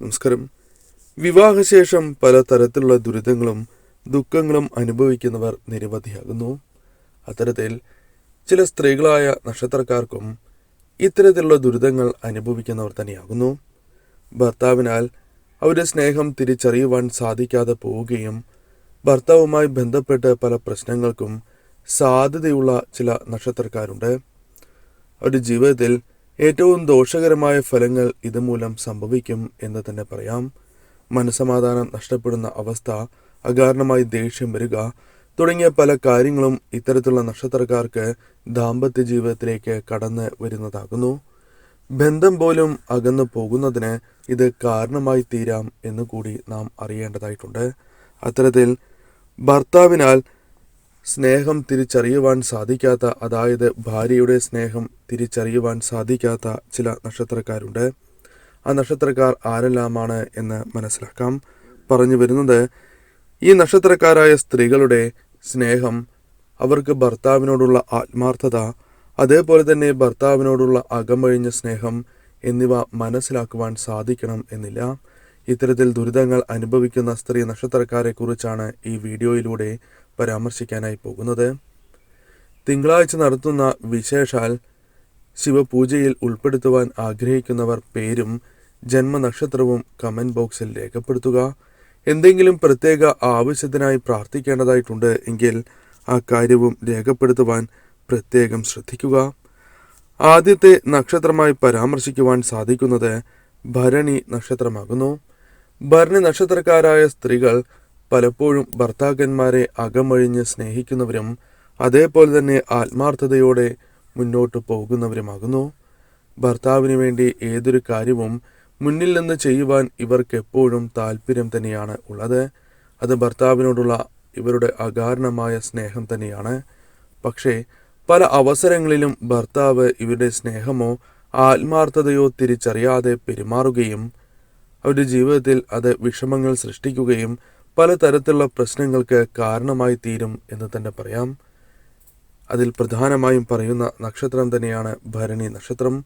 നമസ്കാരം. വിവാഹശേഷം പലതരത്തിലുള്ള ദുരിതങ്ങളും ദുഃഖങ്ങളും അനുഭവിക്കുന്നവർ നിരവധിയാകുന്നു. അത്തരത്തിൽ ചില സ്ത്രീകളായ നക്ഷത്രക്കാർക്കും ഇത്തരത്തിലുള്ള ദുരിതങ്ങൾ അനുഭവിക്കുന്നവർ തന്നെയാകുന്നു. ഭർത്താവിനാൽ അവരുടെ സ്നേഹം തിരിച്ചറിയുവാൻ സാധിക്കാതെ പോവുകയും ഭർത്താവുമായി ബന്ധപ്പെട്ട് പല പ്രശ്നങ്ങൾക്കും സാധ്യതയുള്ള ചില നക്ഷത്രക്കാരുണ്ട്. അവരുടെ ജീവിതത്തിൽ ഏറ്റവും ദോഷകരമായ ഫലങ്ങൾ ഇതുമൂലം സംഭവിക്കും എന്ന് തന്നെ പറയാം. മനസ്സമാധാനം നഷ്ടപ്പെടുന്ന അവസ്ഥ, അകാരണമായി ദേഷ്യം വരിക തുടങ്ങിയ പല കാര്യങ്ങളും ഇത്തരത്തിലുള്ള നക്ഷത്രക്കാർക്ക് ദാമ്പത്യ ജീവിതത്തിലേക്ക് കടന്നു വരുന്നതാകുന്നു. ബന്ധം പോലും അകന്നു പോകുന്നതിന് ഇത് കാരണമായി തീരാം എന്നുകൂടി നാം അറിയേണ്ടതായിട്ടുണ്ട്. അത്തരത്തിൽ ഭർത്താവിനാൽ സ്നേഹം തിരിച്ചറിയുവാൻ സാധിക്കാത്ത, അതായത് ഭാര്യയുടെ സ്നേഹം തിരിച്ചറിയുവാൻ സാധിക്കാത്ത ചില നക്ഷത്രക്കാരുണ്ട്. ആ നക്ഷത്രക്കാർ ആരെല്ലാമാണ് എന്ന് മനസ്സിലാക്കാം. പറഞ്ഞു വരുന്നത്, ഈ നക്ഷത്രക്കാരായ സ്ത്രീകളുടെ സ്നേഹം, അവർക്ക് ഭർത്താവിനോടുള്ള ആത്മാർത്ഥത, അതേപോലെ തന്നെ ഭർത്താവിനോടുള്ള അകമഴിഞ്ഞ സ്നേഹം എന്നിവ മനസ്സിലാക്കുവാൻ സാധിക്കണം എന്നില്ല. ഇത്തരത്തിൽ ദുരിതങ്ങൾ അനുഭവിക്കുന്ന സ്ത്രീ നക്ഷത്രക്കാരെ കുറിച്ചാണ് ഈ വീഡിയോയിലൂടെ പരാമർശിക്കാനായി പോകുന്നത്. തിങ്കളാഴ്ച നടത്തുന്ന വിശേഷാൽ ശിവപൂജയിൽ ഉൾപ്പെടുത്തുവാൻ ആഗ്രഹിക്കുന്നവർ പേരും ജന്മനക്ഷത്രവും കമന്റ് ബോക്സിൽ രേഖപ്പെടുത്തുക. എന്തെങ്കിലും പ്രത്യേക ആവശ്യത്തിനായി പ്രാർത്ഥിക്കേണ്ടതായിട്ടുണ്ട് എങ്കിൽ ആ കാര്യവും രേഖപ്പെടുത്തുവാൻ പ്രത്യേകം ശ്രദ്ധിക്കുക. ആദ്യത്തെ നക്ഷത്രമായി പരാമർശിക്കുവാൻ സാധിക്കുന്നത് ഭരണി നക്ഷത്രമാകുന്നു. ഭരണി നക്ഷത്രക്കാരായ സ്ത്രീകൾ പലപ്പോഴും ഭർത്താക്കന്മാരെ അകമഴിഞ്ഞ് സ്നേഹിക്കുന്നവരും അതേപോലെ തന്നെ ആത്മാർത്ഥതയോടെ മുന്നോട്ട് പോകുന്നവരുമാകുന്നു. ഭർത്താവിന് വേണ്ടി ഏതൊരു കാര്യവും മുന്നിൽ നിന്ന് ചെയ്യുവാൻ ഇവർക്ക് എപ്പോഴും താല്പര്യം തന്നെയാണ് ഉള്ളത്. അത് ഭർത്താവിനോടുള്ള ഇവരുടെ അകാരണമായ സ്നേഹം തന്നെയാണ്. പക്ഷേ പല അവസരങ്ങളിലും ഭർത്താവ് ഇവരുടെ സ്നേഹമോ ആത്മാർത്ഥതയോ തിരിച്ചറിയാതെ പെരുമാറുകയും അവരുടെ ജീവിതത്തിൽ അത് വിഷമങ്ങൾ സൃഷ്ടിക്കുകയും പലതരത്തിലുള്ള പ്രശ്നങ്ങൾക്ക് കാരണമായി തീരും എന്ന് തന്നെ പറയാം. അതിൽ പ്രധാനമായും പറയുന്ന നക്ഷത്രം തന്നെയാണ് ഭരണി നക്ഷത്രം.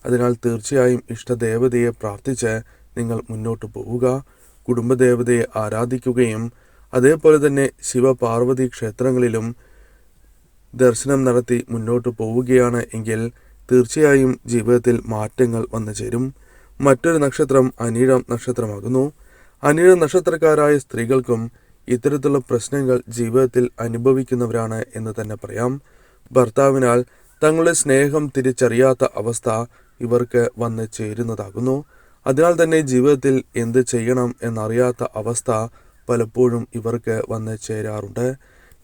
അതിനാൽ തീർച്ചയായും ഇഷ്ടദേവതയെ പ്രാർത്ഥിച്ച് നിങ്ങൾ മുന്നോട്ട് പോവുക. കുടുംബദേവതയെ ആരാധിക്കുകയും അതേപോലെ തന്നെ ശിവപാർവതി ക്ഷേത്രങ്ങളിലും ദർശനം നടത്തി മുന്നോട്ട് പോവുകയാണ് എങ്കിൽ തീർച്ചയായും ജീവിതത്തിൽ മാറ്റങ്ങൾ വന്നു ചേരും. മറ്റൊരു നക്ഷത്രം അനിഴം നക്ഷത്രമാകുന്നു. അനിഴം നക്ഷത്രക്കാരായ സ്ത്രീകൾക്കും ഇത്തരത്തിലുള്ള പ്രശ്നങ്ങൾ ജീവിതത്തിൽ അനുഭവിക്കുന്നവരാണ് എന്ന് തന്നെ പറയാം. ഭർത്താവിനാൽ തങ്ങളുടെ സ്നേഹം തിരിച്ചറിയാത്ത അവസ്ഥ ഇവർക്ക് വന്ന് ചേരുന്നതാകുന്നു. അതിനാൽ തന്നെ ജീവിതത്തിൽ എന്ത് ചെയ്യണം എന്നറിയാത്ത അവസ്ഥ പലപ്പോഴും ഇവർക്ക് വന്ന് ചേരാറുണ്ട്.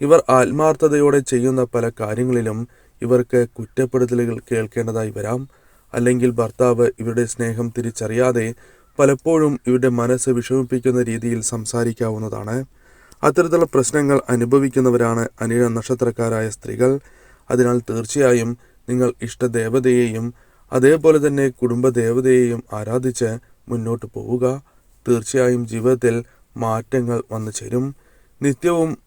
ഇവർ ആത്മാർത്ഥതയോടെ ചെയ്യുന്ന പല കാര്യങ്ങളിലും ഇവർക്ക് കുറ്റപ്പെടുത്തലുകൾ കേൾക്കേണ്ടതായി വരാം. അല്ലെങ്കിൽ ഭർത്താവ് ഇവരുടെ സ്നേഹം തിരിച്ചറിയാതെ പലപ്പോഴും ഇവരുടെ മനസ്സ് വിഷമിപ്പിക്കുന്ന രീതിയിൽ സംസാരിക്കാവുന്നതാണ്. അത്തരത്തിലുള്ള പ്രശ്നങ്ങൾ അനുഭവിക്കുന്നവരാണ് അനിഴ നക്ഷത്രക്കാരായ സ്ത്രീകൾ. അതിനാൽ തീർച്ചയായും നിങ്ങൾ ഇഷ്ടദേവതയെയും അതേപോലെ തന്നെ കുടുംബദേവതയെയും ആരാധിച്ച് മുന്നോട്ട് പോവുക. തീർച്ചയായും ജീവിതത്തിൽ മാറ്റങ്ങൾ വന്നു ചേരും. നിത്യവും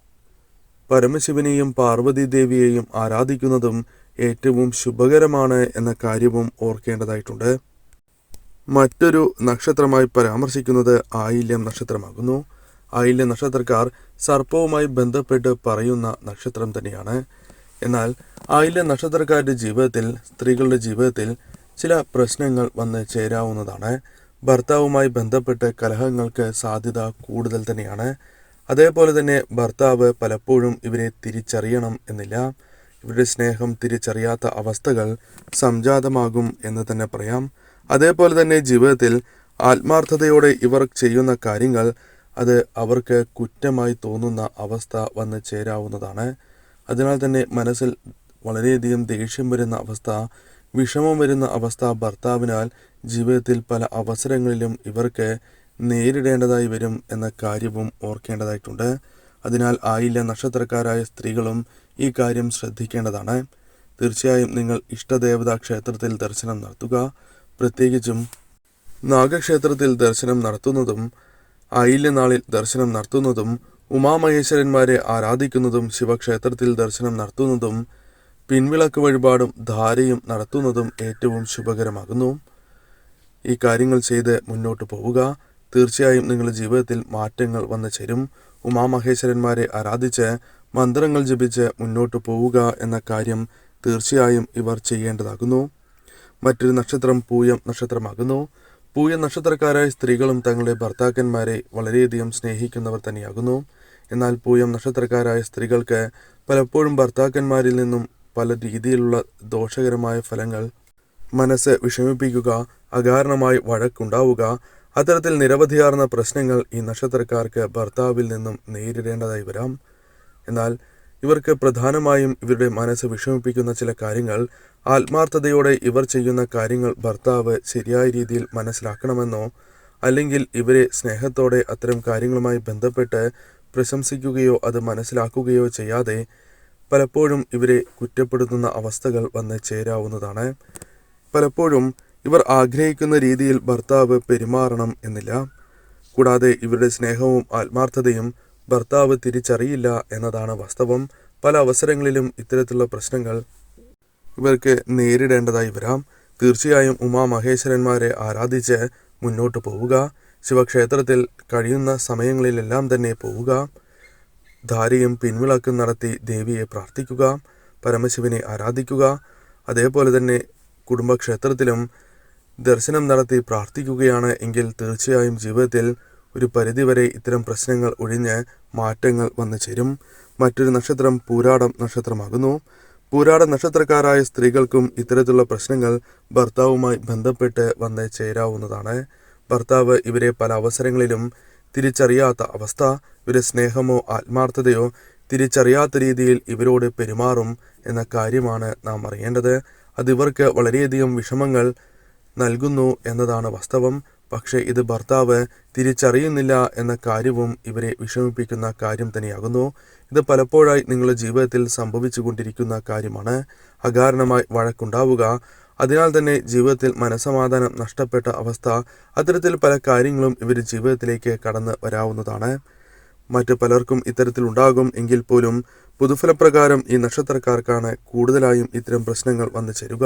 പരമശിവനെയും പാർവതി ദേവിയെയും ആരാധിക്കുന്നതും ഏറ്റവും ശുഭകരമാണ് എന്ന കാര്യവും ഓർക്കേണ്ടതായിട്ടുണ്ട്. മറ്റൊരു നക്ഷത്രമായി പരാമർശിക്കുന്നത് ആയില്യം നക്ഷത്രമാകുന്നു. ആയില്യം നക്ഷത്രക്കാർ സർപ്പവുമായി ബന്ധപ്പെട്ട് പറയുന്ന നക്ഷത്രം തന്നെയാണ്. എന്നാൽ ആയില്യം നക്ഷത്രക്കാരുടെ ജീവിതത്തിൽ, സ്ത്രീകളുടെ ജീവിതത്തിൽ ചില പ്രശ്നങ്ങൾ വന്ന് ചേരാവുന്നതാണ്. ഭർത്താവുമായി ബന്ധപ്പെട്ട് കലഹങ്ങൾക്ക് സാധ്യത കൂടുതൽ തന്നെയാണ്. അതേപോലെ തന്നെ ഭർത്താവ് പലപ്പോഴും ഇവരെ തിരിച്ചറിയണം എന്നില്ല. ഇവരുടെ സ്നേഹം തിരിച്ചറിയാത്ത അവസ്ഥകൾ സംജാതമാകും എന്ന് തന്നെ പറയാം. അതേപോലെ തന്നെ ജീവിതത്തിൽ ആത്മാർത്ഥതയോടെ ഇവർ ചെയ്യുന്ന കാര്യങ്ങൾ അത് അവർക്ക് കുറ്റമായി തോന്നുന്ന അവസ്ഥ വന്ന് ചേരാവുന്നതാണ്. അതിനാൽ തന്നെ മനസ്സിൽ വളരെയധികം ദേഷ്യം വരുന്ന അവസ്ഥ, വിഷമം വരുന്ന അവസ്ഥ ഭർത്താവിനാൽ ജീവിതത്തിൽ പല അവസരങ്ങളിലും ഇവർക്ക് നേരിടേണ്ടതായി വരും എന്ന കാര്യവും ഓർക്കേണ്ടതായിട്ടുണ്ട്. അതിനാൽ ആയില്യ നക്ഷത്രക്കാരായ സ്ത്രീകളും ഈ കാര്യം ശ്രദ്ധിക്കേണ്ടതാണ്. തീർച്ചയായും നിങ്ങൾ ഇഷ്ടദേവതാ ക്ഷേത്രത്തിൽ ദർശനം നടത്തുക. പ്രത്യേകിച്ചും നാഗക്ഷേത്രത്തിൽ ദർശനം നടത്തുന്നതും ആയില്യനാളിൽ ദർശനം നടത്തുന്നതും ഉമാമഹേശ്വരന്മാരെ ആരാധിക്കുന്നതും ശിവക്ഷേത്രത്തിൽ ദർശനം നടത്തുന്നതും പിൻവിളക്ക് വഴിപാടും ധാരയും നടത്തുന്നതും ഏറ്റവും ശുഭകരമാകുന്നു. ഈ കാര്യങ്ങൾ ചെയ്ത് മുന്നോട്ട് പോവുക. തീർച്ചയായും നിങ്ങളുടെ ജീവിതത്തിൽ മാറ്റങ്ങൾ വന്നു ചേരും. ഉമാമഹേശ്വരന്മാരെ ആരാധിച്ച് മന്ത്രങ്ങൾ ജപിച്ച് മുന്നോട്ട് പോവുക എന്ന കാര്യം തീർച്ചയായും ഇവർ ചെയ്യേണ്ടതാകുന്നു. മറ്റൊരു നക്ഷത്രം പൂയം നക്ഷത്രമാകുന്നു. പൂയം നക്ഷത്രക്കാരായ സ്ത്രീകളും തങ്ങളുടെ ഭർത്താക്കന്മാരെ വളരെയധികം സ്നേഹിക്കുന്നവർ തന്നെയാകുന്നു. എന്നാൽ പൂയം നക്ഷത്രക്കാരായ സ്ത്രീകൾക്ക് പലപ്പോഴും ഭർത്താക്കന്മാരിൽ നിന്നും പല രീതിയിലുള്ള ദോഷകരമായ ഫലങ്ങൾ, മനസ്സ് വിഷമിപ്പിക്കുക, അകാരണമായി വഴക്കുണ്ടാവുക, അത്തരത്തിൽ നിരവധിയാർന്ന പ്രശ്നങ്ങൾ ഈ നക്ഷത്രക്കാർക്ക് ഭർത്താവിൽ നിന്നും നേരിടേണ്ടതായി വരാം. എന്നാൽ ഇവർക്ക് പ്രധാനമായും ഇവരുടെ മനസ്സ് വിഷമിപ്പിക്കുന്ന ചില കാര്യങ്ങൾ, ആത്മാർത്ഥതയോടെ ഇവർ ചെയ്യുന്ന കാര്യങ്ങൾ ഭർത്താവ് ശരിയായ രീതിയിൽ മനസ്സിലാക്കണമെന്നോ അല്ലെങ്കിൽ ഇവരെ സ്നേഹത്തോടെ അത്തരം കാര്യങ്ങളുമായി ബന്ധപ്പെട്ട് പ്രശംസിക്കുകയോ അത് മനസ്സിലാക്കുകയോ ചെയ്യാതെ പലപ്പോഴും ഇവരെ കുറ്റപ്പെടുത്തുന്ന അവസ്ഥകൾ വന്ന് ചേരാവുന്നതാണ്. പലപ്പോഴും ഇവർ ആഗ്രഹിക്കുന്ന രീതിയിൽ ഭർത്താവ് പെരുമാറണം എന്നില്ല. കൂടാതെ ഇവരുടെ സ്നേഹവും ആത്മാർത്ഥതയും ഭർത്താവ് തിരിച്ചറിയില്ല എന്നതാണ് വാസ്തവം. പല അവസരങ്ങളിലും ഇത്തരത്തിലുള്ള പ്രശ്നങ്ങൾ ഇവർക്ക് നേരിടേണ്ടതായി വരാം. തീർച്ചയായും ഉമാമഹേശ്വരന്മാരെ ആരാധിച്ച് മുന്നോട്ട് പോവുക. ശിവക്ഷേത്രത്തിൽ കഴിയുന്ന സമയങ്ങളിലെല്ലാം തന്നെ പോവുക. ധാരയും പിൻവിളക്കും നടത്തി ദേവിയെ പ്രാർത്ഥിക്കുക, പരമശിവനെ ആരാധിക്കുക. അതേപോലെ തന്നെ കുടുംബക്ഷേത്രത്തിലും ദർശനം നടത്തി പ്രാർത്ഥിക്കുകയാണ് എങ്കിൽ തീർച്ചയായും ജീവിതത്തിൽ ഒരു പരിധിവരെ ഇത്തരം പ്രശ്നങ്ങൾ ഒഴിഞ്ഞ് മാറ്റങ്ങൾ വന്നു ചേരും. മറ്റൊരു നക്ഷത്രം പൂരാടം നക്ഷത്രമാകുന്നു. പൂരാട നക്ഷത്രക്കാരായ സ്ത്രീകൾക്കും ഇത്തരത്തിലുള്ള പ്രശ്നങ്ങൾ ഭർത്താവുമായി ബന്ധപ്പെട്ട് വന്ന് ചേരാവുന്നതാണ്. ഭർത്താവ് ഇവരെ പല അവസരങ്ങളിലും തിരിച്ചറിയാത്ത അവസ്ഥ, ഇവരെ സ്നേഹമോ ആത്മാർത്ഥതയോ തിരിച്ചറിയാത്ത രീതിയിൽ ഇവരോട് പെരുമാറും എന്ന കാര്യമാണ് നാം അറിയേണ്ടത്. അതിവർക്ക് വളരെയധികം വിഷമങ്ങൾ നൽകുന്നു എന്നതാണ് വാസ്തവം. പക്ഷേ ഇത് ഭർത്താവ് തിരിച്ചറിയുന്നില്ല എന്ന കാര്യവും ഇവരെ വിഷമിപ്പിക്കുന്ന കാര്യം തന്നെയാകുന്നു. ഇത് പലപ്പോഴായി നിങ്ങളുടെ ജീവിതത്തിൽ സംഭവിച്ചു കൊണ്ടിരിക്കുന്ന കാര്യമാണ്. അകാരണമായി വഴക്കുണ്ടാവുക, അതിനാൽ തന്നെ ജീവിതത്തിൽ മനസ്സമാധാനം നഷ്ടപ്പെട്ട അവസ്ഥ, അത്തരത്തിൽ പല കാര്യങ്ങളും ഇവർ ജീവിതത്തിലേക്ക് കടന്നു വരാവുന്നതാണ്. മറ്റു പലർക്കും ഇത്തരത്തിലുണ്ടാകും എങ്കിൽ പോലും പൊതുഫലപ്രകാരം ഈ നക്ഷത്രക്കാർക്കാണ് കൂടുതലായും ഇത്തരം പ്രശ്നങ്ങൾ വന്നു ചേരുക.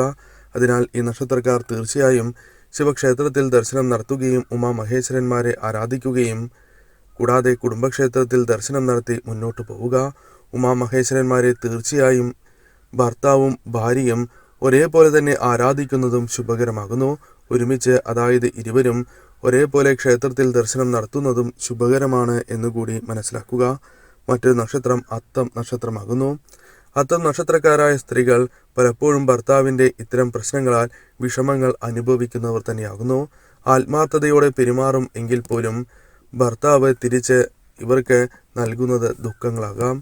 അതിനാൽ ഈ നക്ഷത്രക്കാർ തീർച്ചയായും ശിവക്ഷേത്രത്തിൽ ദർശനം നടത്തുകയും ഉമാമഹേശ്വരന്മാരെ ആരാധിക്കുകയും കൂടാതെ കുടുംബക്ഷേത്രത്തിൽ ദർശനം നടത്തി മുന്നോട്ട് പോവുക. ഉമാമഹേശ്വരന്മാരെ തീർച്ചയായും ഭർത്താവും ഭാര്യയും ഒരേപോലെ തന്നെ ആരാധിക്കുന്നതും ശുഭകരമാകുന്നു. ഒരുമിച്ച്, അതായത് ഇരുവരും ഒരേപോലെ ക്ഷേത്രത്തിൽ ദർശനം നടത്തുന്നതും ശുഭകരമാണ് എന്നുകൂടി മനസ്സിലാക്കുക. മറ്റൊരു നക്ഷത്രം അത്തം നക്ഷത്രമാകുന്നു. അത്തം നക്ഷത്രക്കാരായ സ്ത്രീകൾ പലപ്പോഴും ഭർത്താവിൻ്റെ ഇത്തരം പ്രശ്നങ്ങളാൽ വിഷമങ്ങൾ അനുഭവിക്കുന്നവർ തന്നെയാകുന്നു. ആത്മാർത്ഥതയോടെ പെരുമാറും എങ്കിൽ പോലും ഭർത്താവ് തിരിച്ച് ഇവർക്ക് നൽകുന്നത് ദുഃഖങ്ങളാകാം.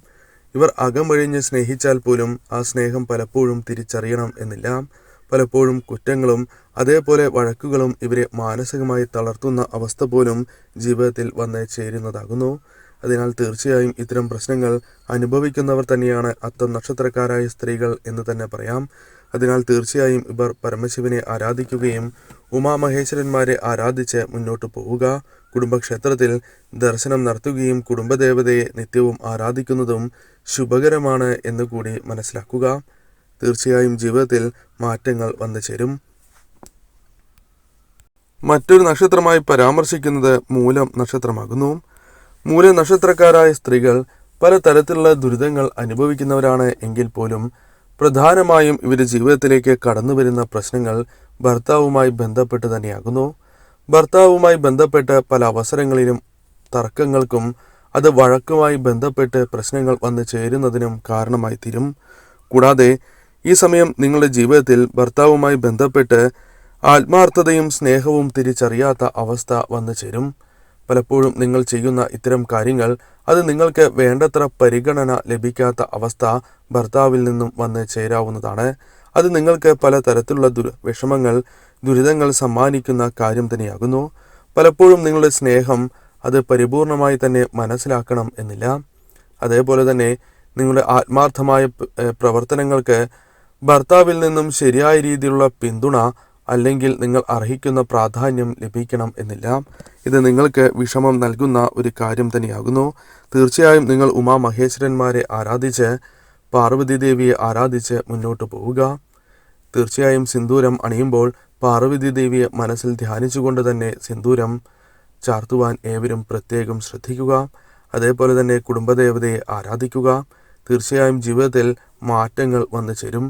ഇവർ അകമഴിഞ്ഞ് സ്നേഹിച്ചാൽ പോലും ആ സ്നേഹം പലപ്പോഴും തിരിച്ചറിയണം എന്നില്ല. പലപ്പോഴും കുറ്റങ്ങളും അതേപോലെ വഴക്കുകളും ഇവരെ മാനസികമായി തളർത്തുന്ന അവസ്ഥ പോലും ജീവിതത്തിൽ വന്ന് ചേരുന്നതാകുന്നു. അതിനാൽ തീർച്ചയായും ഇത്തരം പ്രശ്നങ്ങൾ അനുഭവിക്കുന്നവർ തന്നെയാണ് അത്തം നക്ഷത്രക്കാരായ സ്ത്രീകൾ എന്ന് തന്നെ പറയാം. അതിനാൽ തീർച്ചയായും ഇവർ പരമശിവനെ ആരാധിക്കുകയും ഉമാമഹേശ്വരന്മാരെ ആരാധിച്ച് മുന്നോട്ട് പോവുക. കുടുംബക്ഷേത്രത്തിൽ ദർശനം നടത്തുകയും കുടുംബദേവതയെ നിത്യവും ആരാധിക്കുന്നതും ശുഭകരമാണ് എന്നുകൂടി മനസ്സിലാക്കുക. തീർച്ചയായും ജീവിതത്തിൽ മാറ്റങ്ങൾ വന്നു ചേരും. മറ്റൊരു നക്ഷത്രമായി പരാമർശിക്കുന്നത് മൂലം നക്ഷത്രമാകുന്നു. മൂലം നക്ഷത്രക്കാരായ സ്ത്രീകൾ പലതരത്തിലുള്ള ദുരിതങ്ങൾ അനുഭവിക്കുന്നവരാണ് എങ്കിൽ പോലും പ്രധാനമായും ഇവരുടെ ജീവിതത്തിലേക്ക് കടന്നു വരുന്ന പ്രശ്നങ്ങൾ ഭർത്താവുമായി ബന്ധപ്പെട്ട് തന്നെയാകുന്നു. ഭർത്താവുമായി ബന്ധപ്പെട്ട് പല അവസരങ്ങളിലും തർക്കങ്ങൾക്കും അത് വഴക്കുമായി ബന്ധപ്പെട്ട് പ്രശ്നങ്ങൾ വന്നു ചേരുന്നതിനും കാരണമായി തീരും. കൂടാതെ ഈ സമയം നിങ്ങളുടെ ജീവിതത്തിൽ ഭർത്താവുമായി ബന്ധപ്പെട്ട് ആത്മാർത്ഥതയും സ്നേഹവും തിരിച്ചറിയാത്ത അവസ്ഥ വന്നു ചേരും. പലപ്പോഴും നിങ്ങൾ ചെയ്യുന്ന ഇത്തരം കാര്യങ്ങൾ അത് നിങ്ങൾക്ക് വേണ്ടത്ര പരിഗണന ലഭിക്കാത്ത അവസ്ഥ ഭർത്താവിൽ നിന്നും വന്ന് ചേരാവുന്നതാണ്. അത് നിങ്ങൾക്ക് പലതരത്തിലുള്ള വിഷമങ്ങൾ, ദുരിതങ്ങൾ സമ്മാനിക്കുന്ന കാര്യം തന്നെയാകുന്നു. പലപ്പോഴും നിങ്ങളുടെ സ്നേഹം അത് പരിപൂർണമായി തന്നെ മനസ്സിലാക്കണം എന്നില്ല. അതേപോലെ തന്നെ നിങ്ങളുടെ ആത്മാർത്ഥമായ പ്രവർത്തനങ്ങൾക്ക് ഭർത്താവിൽ നിന്നും ശരിയായ രീതിയിലുള്ള പിന്തുണ അല്ലെങ്കിൽ നിങ്ങൾ അർഹിക്കുന്ന പ്രാധാന്യം ലഭിക്കണം എന്നില്ല. ഇത് നിങ്ങൾക്ക് വിഷമം നൽകുന്ന ഒരു കാര്യം തന്നെയാകുന്നു. തീർച്ചയായും നിങ്ങൾ ഉമാമഹേശ്വരന്മാരെ ആരാധിച്ച് പാർവതി ദേവിയെ ആരാധിച്ച് മുന്നോട്ട് പോവുക. തീർച്ചയായും സിന്ദൂരം അണിയുമ്പോൾ പാർവതി ദേവിയെ മനസ്സിൽ ധ്യാനിച്ചുകൊണ്ട് തന്നെ സിന്ദൂരം ചാർത്തുവാൻ ഏവരും പ്രത്യേകം ശ്രദ്ധിക്കുക. അതേപോലെ തന്നെ കുടുംബദേവതയെ ആരാധിക്കുക. തീർച്ചയായും ജീവിതത്തിൽ മാറ്റങ്ങൾ വന്നു ചേരും.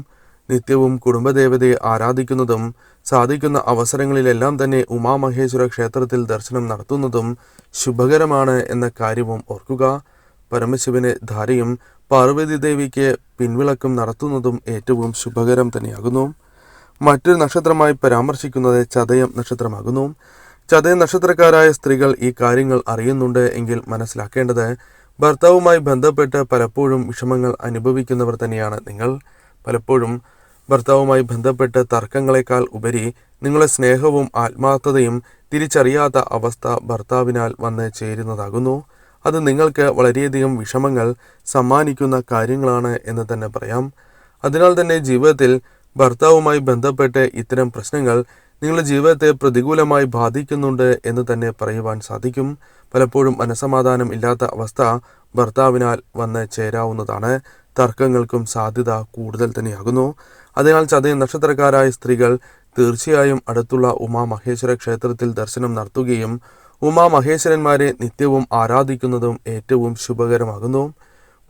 നിത്യവും കുടുംബദേവതയെ ആരാധിക്കുന്നതും സാധിക്കുന്ന അവസരങ്ങളിലെല്ലാം തന്നെ ഉമാമഹേശ്വര ക്ഷേത്രത്തിൽ ദർശനം നടത്തുന്നതും ശുഭകരമാണ് എന്ന കാര്യവും ഓർക്കുക. പരമശിവന് ധാരയും പാർവതി ദേവിക്ക് പിൻവിളക്കും നടത്തുന്നതും ഏറ്റവും ശുഭകരം തന്നെയാകുന്നു. മറ്റൊരു നക്ഷത്രമായി പരാമർശിക്കുന്നത് ചതയം നക്ഷത്രമാകുന്നു. ചതയം നക്ഷത്രക്കാരായ സ്ത്രീകൾ ഈ കാര്യങ്ങൾ അറിയുന്നുണ്ട് എങ്കിൽ മനസ്സിലാക്കേണ്ടത് ഭർത്താവുമായി ബന്ധപ്പെട്ട് പലപ്പോഴും വിഷമങ്ങൾ അനുഭവിക്കുന്നവർ തന്നെയാണ് നിങ്ങൾ. പലപ്പോഴും ഭർത്താവുമായി ബന്ധപ്പെട്ട് തർക്കങ്ങളെക്കാൾ ഉപരി നിങ്ങളുടെ സ്നേഹവും ആത്മാർത്ഥതയും തിരിച്ചറിയാത്ത അവസ്ഥ ഭർത്താവിനാൽ വന്ന് ചേരുന്നതാകുന്നു. അത് നിങ്ങൾക്ക് വളരെയധികം വിഷമങ്ങൾ സമ്മാനിക്കുന്ന കാര്യങ്ങളാണ് എന്ന് തന്നെ പറയാം. അതിനാൽ തന്നെ ജീവിതത്തിൽ ഭർത്താവുമായി ബന്ധപ്പെട്ട് ഇത്തരം പ്രശ്നങ്ങൾ നിങ്ങളുടെ ജീവിതത്തെ പ്രതികൂലമായി ബാധിക്കുന്നുണ്ട് എന്ന് തന്നെ പറയുവാൻ സാധിക്കും. പലപ്പോഴും മനസമാധാനം ഇല്ലാത്ത അവസ്ഥ ഭർത്താവിനാൽ വന്ന് ചേരാവുന്നതാണ്. തർക്കങ്ങൾക്കും സാധ്യത കൂടുതൽ തന്നെയാകുന്നു. അതിനാൽ ചതയം നക്ഷത്രക്കാരായ സ്ത്രീകൾ തീർച്ചയായും അടുത്തുള്ള ഉമാമഹേശ്വര ക്ഷേത്രത്തിൽ ദർശനം നടത്തുകയും ഉമാമഹേശ്വരന്മാരെ നിത്യവും ആരാധിക്കുന്നതും ഏറ്റവും ശുഭകരമാകുന്നു.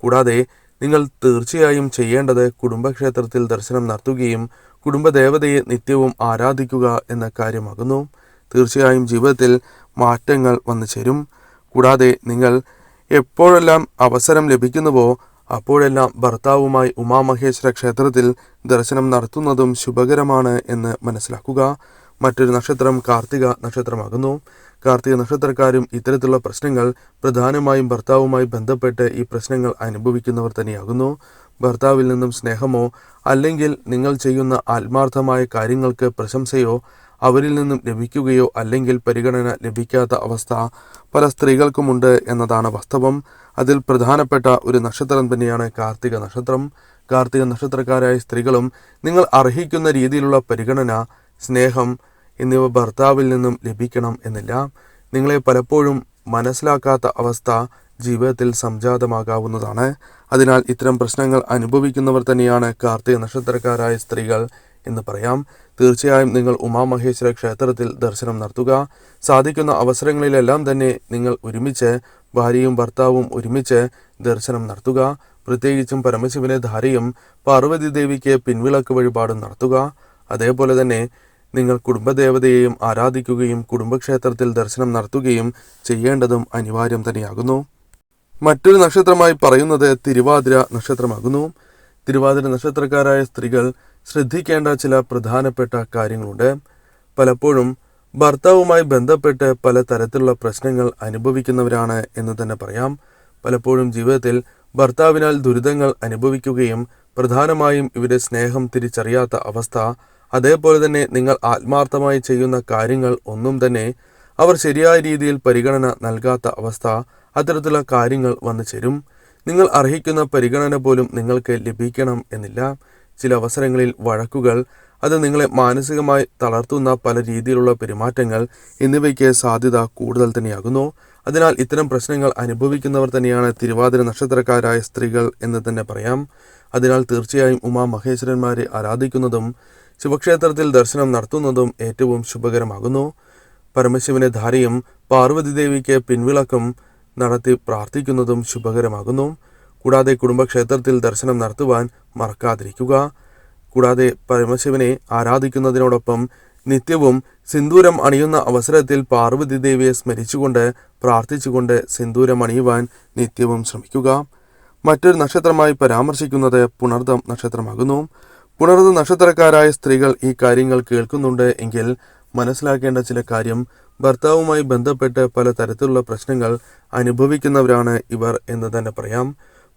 കൂടാതെ നിങ്ങൾ തീർച്ചയായും ചെയ്യേണ്ടത് കുടുംബക്ഷേത്രത്തിൽ ദർശനം നടത്തുകയും കുടുംബദേവതയെ നിത്യവും ആരാധിക്കുക എന്ന കാര്യമാകുന്നു. തീർച്ചയായും ജീവിതത്തിൽ മാറ്റങ്ങൾ വന്നു ചേരും. കൂടാതെ നിങ്ങൾ എപ്പോഴെല്ലാം അവസരം ലഭിക്കുന്നുവോ അപ്പോഴെല്ലാം ഭർത്താവുമായി ഉമാമഹേശ്വര ക്ഷേത്രത്തിൽ ദർശനം നടത്തുന്നതും ശുഭകരമാണ് എന്ന് മനസ്സിലാക്കുക. മറ്റൊരു നക്ഷത്രം കാർത്തിക നക്ഷത്രമാകുന്നു. കാർത്തിക നക്ഷത്രക്കാരും ഇത്തരത്തിലുള്ള പ്രശ്നങ്ങൾ പ്രധാനമായും ഭർത്താവുമായി ബന്ധപ്പെട്ട് ഈ പ്രശ്നങ്ങൾ അനുഭവിക്കുന്നവർ തന്നെയാകുന്നു. ഭർത്താവിൽ നിന്നും സ്നേഹമോ അല്ലെങ്കിൽ നിങ്ങൾ ചെയ്യുന്ന ആത്മാർത്ഥമായ കാര്യങ്ങൾക്ക് പ്രശംസയോ അവരിൽ നിന്നും ലഭിക്കുകയോ അല്ലെങ്കിൽ പരിഗണന ലഭിക്കാത്ത അവസ്ഥ പല സ്ത്രീകൾക്കുമുണ്ട് എന്നതാണ് വാസ്തവം. അതിൽ പ്രധാനപ്പെട്ട ഒരു നക്ഷത്രം തന്നെയാണ് കാർത്തിക നക്ഷത്രം. കാർത്തിക നക്ഷത്രക്കാരായ സ്ത്രീകളും നിങ്ങൾ അർഹിക്കുന്ന രീതിയിലുള്ള പരിഗണന, സ്നേഹം എന്നിവ ഭർത്താവിൽ നിന്നും ലഭിക്കണം എന്നില്ല. നിങ്ങളെ പലപ്പോഴും മനസ്സിലാക്കാത്ത അവസ്ഥ ജീവിതത്തിൽ സംജാതമാകാവുന്നതാണ്. അതിനാൽ ഇത്തരം പ്രശ്നങ്ങൾ അനുഭവിക്കുന്നവർ തന്നെയാണ് കാർത്തിക നക്ഷത്രക്കാരായ സ്ത്രീകൾ എന്ന് പറയാം. തീർച്ചയായും നിങ്ങൾ ഉമാമഹേശ്വര ക്ഷേത്രത്തിൽ ദർശനം നടത്തുക. സാധിക്കുന്ന അവസരങ്ങളിലെല്ലാം തന്നെ നിങ്ങൾ ഒരുമിച്ച് ഭാര്യയും ഭർത്താവും ഒരുമിച്ച് ദർശനം നടത്തുക. പ്രത്യേകിച്ചും പരമശിവനെ ധാരയും പാർവതി ദേവിക്ക് പിൻവിളക്ക് വഴിപാടും നടത്തുക. അതേപോലെ തന്നെ നിങ്ങൾ കുടുംബദേവതയെയും ആരാധിക്കുകയും കുടുംബക്ഷേത്രത്തിൽ ദർശനം നടത്തുകയും ചെയ്യേണ്ടതും അനിവാര്യം തന്നെയാകുന്നു. മറ്റൊരു നക്ഷത്രമായി പറയുന്നത് തിരുവാതിര നക്ഷത്രമാകുന്നു. തിരുവാതിര നക്ഷത്രക്കാരായ സ്ത്രീകൾ ശ്രദ്ധിക്കേണ്ട ചില പ്രധാനപ്പെട്ട കാര്യങ്ങളുണ്ട്. പലപ്പോഴും ഭർത്താവുമായി ബന്ധപ്പെട്ട് പല തരത്തിലുള്ള പ്രശ്നങ്ങൾ അനുഭവിക്കുന്നവരാണ് എന്ന് തന്നെ പറയാം. പലപ്പോഴും ജീവിതത്തിൽ ഭർത്താവിനാൽ ദുരിതങ്ങൾ അനുഭവിക്കുകയും പ്രധാനമായും ഇവരുടെ സ്നേഹം തിരിച്ചറിയാത്ത അവസ്ഥ, അതേപോലെ തന്നെ നിങ്ങൾ ആത്മാർത്ഥമായി ചെയ്യുന്ന കാര്യങ്ങൾ ഒന്നും തന്നെ അവർ ശരിയായ രീതിയിൽ പരിഗണന നൽകാത്ത അവസ്ഥ, അത്തരത്തിലുള്ള കാര്യങ്ങൾ വന്നു ചേരും. നിങ്ങൾ അർഹിക്കുന്ന പരിഗണന പോലും നിങ്ങൾക്ക് ലഭിക്കണം എന്നില്ല. ചില അവസരങ്ങളിൽ വഴക്കുകൾ, അത് നിങ്ങളെ മാനസികമായി തളർത്തുന്ന പല രീതിയിലുള്ള പെരുമാറ്റങ്ങൾ എന്നിവയ്ക്ക് സാധ്യത കൂടുതൽ തന്നെയാകുന്നു. അതിനാൽ ഇത്തരം പ്രശ്നങ്ങൾ അനുഭവിക്കുന്നവർ തന്നെയാണ് തിരുവാതിര നക്ഷത്രക്കാരായ സ്ത്രീകൾ എന്ന് തന്നെ പറയാം. അതിനാൽ തീർച്ചയായും ഉമാമഹേശ്വരന്മാരെ ആരാധിക്കുന്നതും ശിവക്ഷേത്രത്തിൽ ദർശനം നടത്തുന്നതും ഏറ്റവും ശുഭകരമാകുന്നു. പരമശിവനെ ധാരയും പാർവതി ദേവിക്ക് പിൻവിളക്കും നടത്തി പ്രാർത്ഥിക്കുന്നതും ശുഭകരമാകുന്നു. കൂടാതെ കുടുംബക്ഷേത്രത്തിൽ ദർശനം നടത്തുവാൻ മറക്കാതിരിക്കുക. കൂടാതെ പരമശിവനെ ആരാധിക്കുന്നതിനോടൊപ്പം നിത്യവും സിന്ദൂരം അണിയുന്ന അവസരത്തിൽ പാർവതി ദേവിയെ സ്മരിച്ചുകൊണ്ട് പ്രാർത്ഥിച്ചുകൊണ്ട് സിന്ദൂരം അണിയുവാൻ നിത്യവും ശ്രമിക്കുക. മറ്റൊരു നക്ഷത്രമായി പരാമർശിക്കുന്നത് പുണർദം നക്ഷത്രമാകുന്നു. പുണർദം നക്ഷത്രക്കാരായ സ്ത്രീകൾ ഈ കാര്യങ്ങൾ കേൾക്കുന്നുണ്ട് എങ്കിൽ മനസ്സിലാക്കേണ്ട ചില കാര്യം, ഭർത്താവുമായി ബന്ധപ്പെട്ട് പല തരത്തിലുള്ള പ്രശ്നങ്ങൾ അനുഭവിക്കുന്നവരാണ് ഇവർ എന്ന് തന്നെ പറയാം.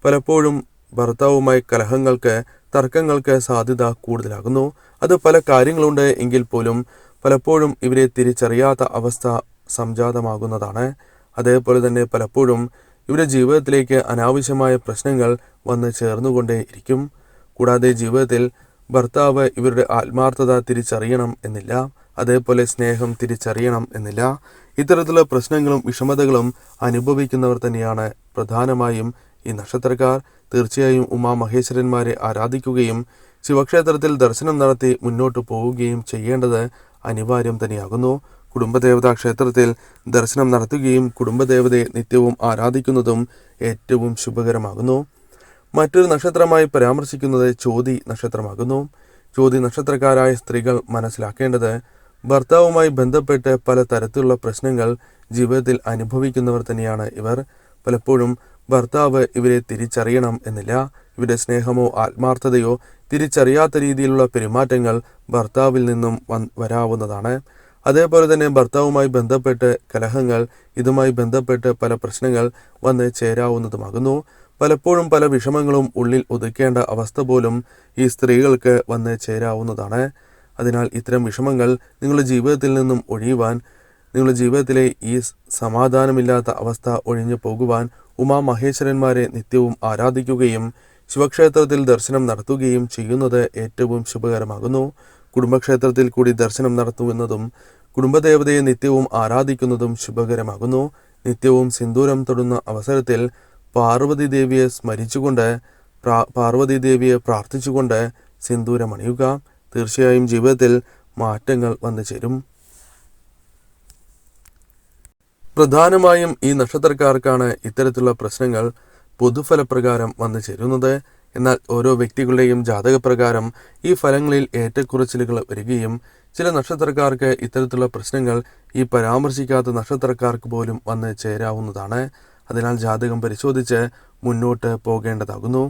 പലപ്പോഴും ഭർത്താവുമായി കലഹങ്ങൾക്ക്, തർക്കങ്ങൾക്ക് സാധ്യത കൂടുതലാകുന്നു. അത് പല കാര്യങ്ങളുണ്ട് എങ്കിൽ പോലും പലപ്പോഴും ഇവരെ തിരിച്ചറിയാത്ത അവസ്ഥ സംജാതമാകുന്നതാണ്. അതേപോലെ തന്നെ പലപ്പോഴും ഇവരുടെ ജീവിതത്തിലേക്ക് അനാവശ്യമായ പ്രശ്നങ്ങൾ വന്ന് ചേർന്നുകൊണ്ടേ ഇരിക്കും. കൂടാതെ ജീവിതത്തിൽ ഭർത്താവ് ഇവരുടെ ആത്മാർത്ഥത തിരിച്ചറിയണം എന്നില്ല, അതേപോലെ സ്നേഹം തിരിച്ചറിയണം എന്നില്ല. ഇത്തരത്തിലുള്ള പ്രശ്നങ്ങളും വിഷമതകളും അനുഭവിക്കുന്നവർ തന്നെയാണ് പ്രധാനമായും ഈ നക്ഷത്രക്കാർ. തീർച്ചയായും ഉമാമഹേശ്വരന്മാരെ ആരാധിക്കുകയും ശിവക്ഷേത്രത്തിൽ ദർശനം നടത്തി മുന്നോട്ട് പോവുകയും ചെയ്യേണ്ടത് അനിവാര്യം തന്നെയാകുന്നു. കുടുംബദേവതാ ക്ഷേത്രത്തിൽ ദർശനം നടത്തുകയും കുടുംബദേവതയെ നിത്യവും ആരാധിക്കുന്നതും ഏറ്റവും ശുഭകരമാകുന്നു. മറ്റൊരു നക്ഷത്രമായി പരാമർശിക്കുന്നത് ചോതി നക്ഷത്രമാകുന്നു. ചോതി നക്ഷത്രക്കാരായ സ്ത്രീകൾ മനസ്സിലാക്കേണ്ടത്, ഭർത്താവുമായി ബന്ധപ്പെട്ട് പല തരത്തിലുള്ള പ്രശ്നങ്ങൾ ജീവിതത്തിൽ അനുഭവിക്കുന്നവർ തന്നെയാണ് ഇവർ. പലപ്പോഴും ഭർത്താവ് ഇവരെ തിരിച്ചറിയണം എന്നില്ല. ഇവരുടെ സ്നേഹമോ ആത്മാർത്ഥതയോ തിരിച്ചറിയാത്ത രീതിയിലുള്ള പെരുമാറ്റങ്ങൾ ഭർത്താവിൽ നിന്നും വരാവുന്നതാണ്. അതേപോലെ തന്നെ ഭർത്താവുമായി ബന്ധപ്പെട്ട് കലഹങ്ങൾ, ഇതുമായി ബന്ധപ്പെട്ട് പല പ്രശ്നങ്ങൾ വന്ന് ചേരാവുന്നതുമാകുന്നു. പലപ്പോഴും പല വിഷമങ്ങളും ഉള്ളിൽ ഒതുക്കേണ്ട അവസ്ഥ പോലും ഈ സ്ത്രീകൾക്ക് വന്ന് ചേരാവുന്നതാണ്. അതിനാൽ ഇത്തരം വിഷമങ്ങൾ നിങ്ങളുടെ ജീവിതത്തിൽ നിന്നും ഒഴിയുവാൻ, നിങ്ങളുടെ ജീവിതത്തിലെ ഈ സമാധാനമില്ലാത്ത അവസ്ഥ ഒഴിഞ്ഞു പോകുവാൻ ഉമാമഹേശ്വരന്മാരെ നിത്യവും ആരാധിക്കുകയും ശിവക്ഷേത്രത്തിൽ ദർശനം നടത്തുകയും ചെയ്യുന്നത് ഏറ്റവും ശുഭകരമാകുന്നു. കുടുംബക്ഷേത്രത്തിൽ കൂടി ദർശനം നടത്തുന്നതും കുടുംബദേവതയെ നിത്യവും ആരാധിക്കുന്നതും ശുഭകരമാകുന്നു. നിത്യവും സിന്ദൂരം തൊടുന്ന അവസരത്തിൽ പാർവതി ദേവിയെ സ്മരിച്ചുകൊണ്ട്, പാർവതി ദേവിയെ പ്രാർത്ഥിച്ചുകൊണ്ട് സിന്ദൂരമണിയുക. തീർച്ചയായും ജീവിതത്തിൽ മാറ്റങ്ങൾ വന്നു ചേരും. പ്രധാനമായും ഈ നക്ഷത്രക്കാർക്കാണ് ഇത്തരത്തിലുള്ള പ്രശ്നങ്ങൾ പൊതുഫലപ്രകാരം വന്നു ചേരുന്നത്. എന്നാൽ ഓരോ വ്യക്തികളുടെയും ജാതകപ്രകാരം ഈ ഫലങ്ങളിൽ ഏറ്റക്കുറച്ചിലുകൾ വരികയും ചില നക്ഷത്രക്കാർക്ക് ഇത്തരത്തിലുള്ള പ്രശ്നങ്ങൾ ഈ പരാമർശിക്കാത്ത നക്ഷത്രക്കാർക്ക് പോലും വന്ന് ചേരാവുന്നതാണ്. അതിനാൽ ജാതകം പരിശോധിച്ച് മുന്നോട്ട് പോകേണ്ടതാകുന്നു.